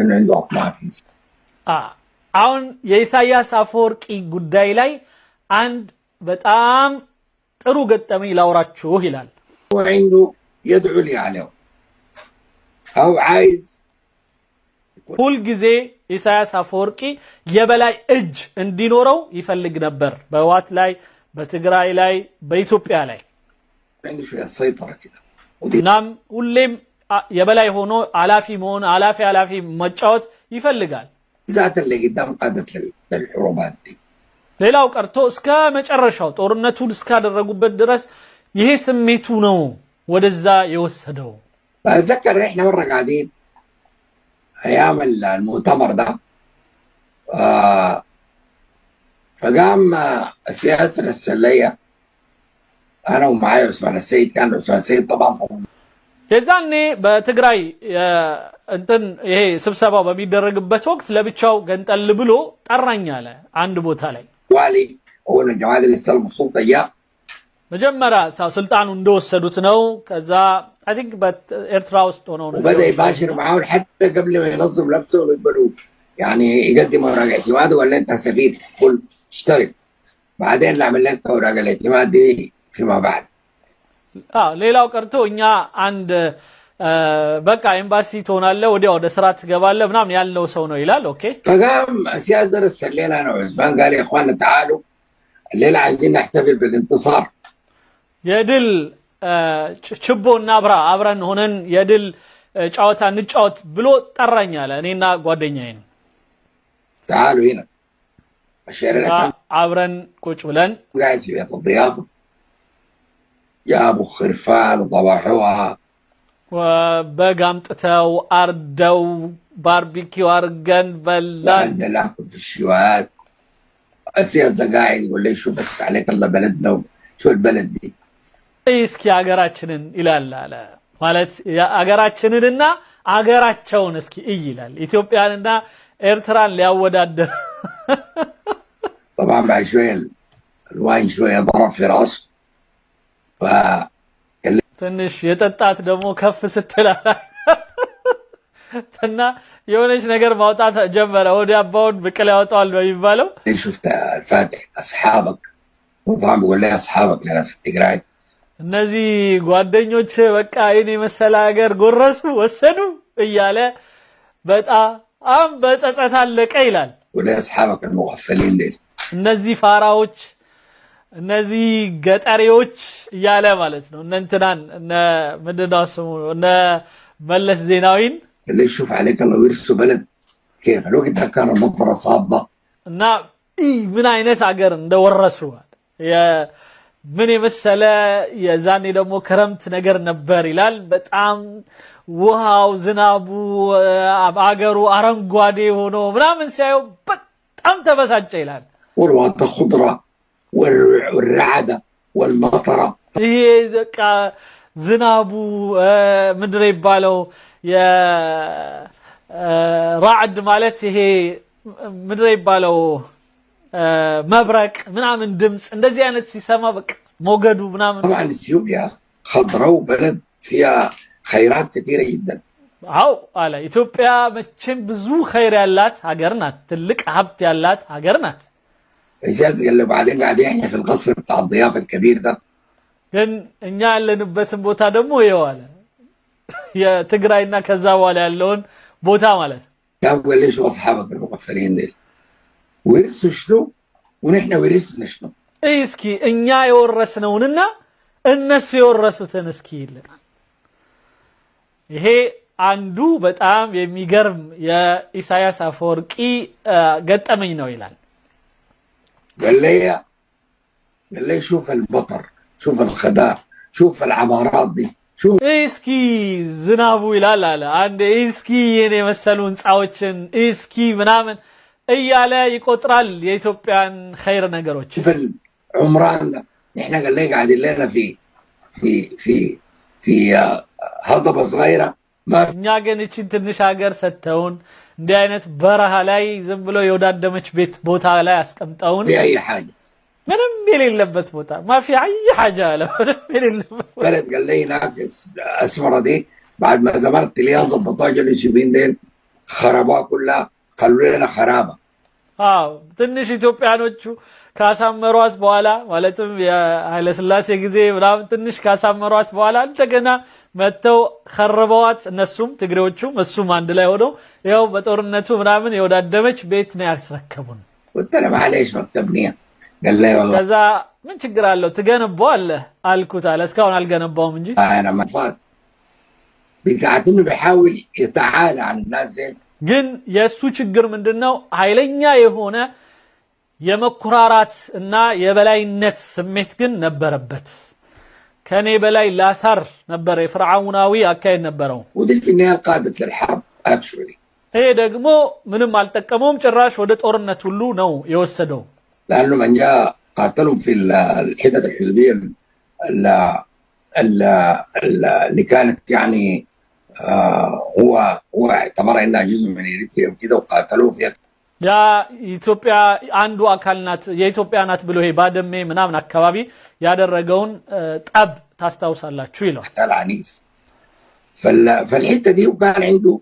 انه عنده اطماع في አሁን የኢሳያስ አፈወርቂ ጉዳይ ላይ አንድ በጣም ጥሩ ገጠመኝ ላውራችሁ ይላል። وعنده يدعو لي عليه او عايز ሁል ጊዜ ኢሳያስ አፈወርቂ የበላይ እጅ እንዲኖረው ይፈልግ ነበር በህወሓት ላይ በትግራይ ላይ በኢትዮጵያ ላይ عنده شويه سيطره كده እናም ሁሌም የበላይ ሆኖ አላፊ መሆን አላፊ መጫወት ይፈልጋል ذات اللي قدام قادت للحروبات دي ሌላው ቀርቶ እስከ መጨረሻው ጦርነቱን እስካደረጉበት ድረስ ይሄ ስሜቱ ነው ወደዛ የወሰደው فاتذكر احنا مره قاعدين ايام المؤتمر ده فقام السياسه السليه انا ومعايا عثمان السيد كان عثمان السيد طبعا የዛኔ በትግራይ እንትን ይሄ ስብሰባው በሚደረግበት ወቅት ለብቻው ገንጠል ብሎ ጠራኝ አለ አንድ ቦታ ላይ والي هو الجماعه اللي استلموا السلطه اياه መጀመሪያ ስልጣኑ እንደወሰዱት ነው ከዛ አይ ቲንክ በኤርትራ ውስጥ ሆነው ነው وبدا يباشر معاهم حتى قبل ما ينظم نفسه ويقبلوا يعني يقدم اوراق اعتماد ولا انت سفير قل اشترك بعدين نعمل لك اوراق الاعتماد دي فيما بعد ሌላው ቀርቶ እኛ አንድ በቃ ኤምባሲ ትሆናለህ ወዲያው ወደ ስራ ትገባለህ ምናምን ያለው ሰው ነው ይላል ኦኬ فقام سياس درس الليله انا وعثمان قال يا اخواننا تعالوا الليله عايزين نحتفل بالانتصار የድል ችቦና አብረን ሆነን የድል ጫወታ እንጫወት ብሎ ጠራኝ አለ እኔና ጓደኛዬን تعالوا هنا الشارع አብረን ቁጭ ብለን قاعد في بيت الضيافه يا ابو خرفان وطبحوها وبقامطتو اردو باربيكيو ارجن بلان عندنا ناكل في الشوات السياسه قاعد يقول لي شو بس عليك الله بلدنا شو البلد دي እስኪ አገራችንን ይላል አለ ማለት አገራችንንና አገራቸውን እስኪ ይላል ኢትዮጵያንና ኤርትራን ሊያወዳደር طبعا بعد شويه الواين شويه ضرب في راسه ትንሽ የጠጣት ደግሞ ከፍ ስትላላ እና የሆነች ነገር ማውጣት ጀመረ ወዲ አባውን ብቅል ያወጣል በሚባለው شفت الفاتح اصحابك وطبعا بقول لي اصحابك لناس التجراي እነዚህ ጓደኞች በቃ አይኔ መሰለ ሀገር ጎረሱ ወሰዱ እያለ በጣም በጸጸት አለቀ ይላል ولا اصحابك المغفلين دي እነዚህ ፋራዎች እነዚህ ገጠሪዎች እያለ ማለት ነው እንንተናን እነ ምንድነው ስሙ እነ መለስ ዜናዊን اللي يشوف عليك الله يرسو بلد كيف الوقت ده كان المطر صابه እና ምን አይነት ሀገር እንደወረሱ ምን የመሰለ የዛኔ ደግሞ ክረምት ነገር ነበር ይላል በጣም ውሃው ዝናቡ አገሩ አረንጓዴ ሆኖ ምናምን ሲያዩ በጣም ተበሳጨ ይላል والوقت خضره والرعده والمطره ይሄ በቃ ዝናቡ ምንድን ነው ይባለው የራዕድ ማለት ይሄ ምንድን ነው ይባለው መብረቅ ምናምን ድምጽ እንደዚህ አይነት ሲሰማ በቃ ሞገዱ ምናምን طبعا اثيوبيا خضراء وبلد فيها خيرات كثيره جدا አው አለ ኢትዮጵያ መቼም ብዙ ኸይር ያላት ሀገር ናት ትልቅ ሀብት ያላት ሀገር ናት اجاز قال له بعدين قاعدين احنا في القصر بتاع الضيافه الكبير ده ግን እኛ ያለንበትን ቦታ ደግሞ ይዋለ የትግራይና ከዛ በኋላ ያለውን ቦታ ማለት كان قال لي شو اصحابك المغفلين دول ورثوا شنو ونحن ورثنا شنو እስኪ እኛ የወረስነውንና እነሱ የወረሱትን እስኪ ይልና ይሄ አንዱ በጣም የሚገርም የኢሳያስ አፈወርቂ ገጠመኝ ነው ይላል قال لي شوف البطر شوف الخدار شوف العمارات دي شوف እስኪ ዝናቡ ይላል አለ አንድ እስኪ የኔ መሰሉ ህንጻዎችን እስኪ ምናምን እያለ ይቆጥራል የኢትዮጵያን ኸይር ነገሮች في العمران ده احنا قال لي قاعدين لنا في هضبه صغيره ما እኛ ግን እቺን ትንሽ ሀገር ሰተውን እንዲህ አይነት በረሃ ላይ ዝም ብሎ የወዳደመች ቤት ቦታ ላይ አስቀምጠውን في اي حاجه ምንም የሌለበት ቦታ ما في اي حاجه له የሌለበት بلد قال لي هناك اسمره دي بعد ما زمرت اللي ظبطوها جلسوا بين دين خربوها كلها، خلوا لنا خرابه. ትንሽ ኢትዮጵያኖቹ ካሳመሯት በኋላ ማለትም የኃይለ ሥላሴ ጊዜ ምናምን ትንሽ ካሳመሯት በኋላ እንደገና መተው خربዋት። እነሱም ትግሬዎቹም እሱም አንድ ላይ ሆነው ያው በጦርነቱ ምናምን የወዳደመች ቤት ነው ያስረከቡን። قلت له معلش ما بتبنيها. قال لي والله ከዛ ምን ችግር አለው ትገነባዋለህ አልኩት አለ። እስካሁን አልገነባውም እንጂ انا ما فات بيقعدني بيحاول يتعالى عن الناس زي ግን የሱ ችግር ምንድነው? ኃይለኛ የሆነ የመኩራራት እና የበላይነት ስሜት ግን ነበረበት። ከኔ በላይ ላሳር ነበር፣ የፍርዓውናዊ አካሄድ ነበረው። ودي في النهايه قادت للحرب اكشولي. ይሄ ደግሞ ምንም አልጠቀመውም፣ ጭራሽ ወደ ጦርነት ሁሉ ነው የወሰደው። لانه من جاء قاتلهم في الحتت الحزبيه اللي كانت يعني هو اعتبر انها جزء من اريتريا وكده وقاتلوه فيها. ያ ኢትዮጵያ አንዱ አካል ናት የኢትዮጵያ ናት ብሎ ይሄ ባደሜ ምናምን አካባቢ ያደረገውን ጠብ ታስታውሳላችሁ ይላል። قتال عنيف. فالحته دي وكان عنده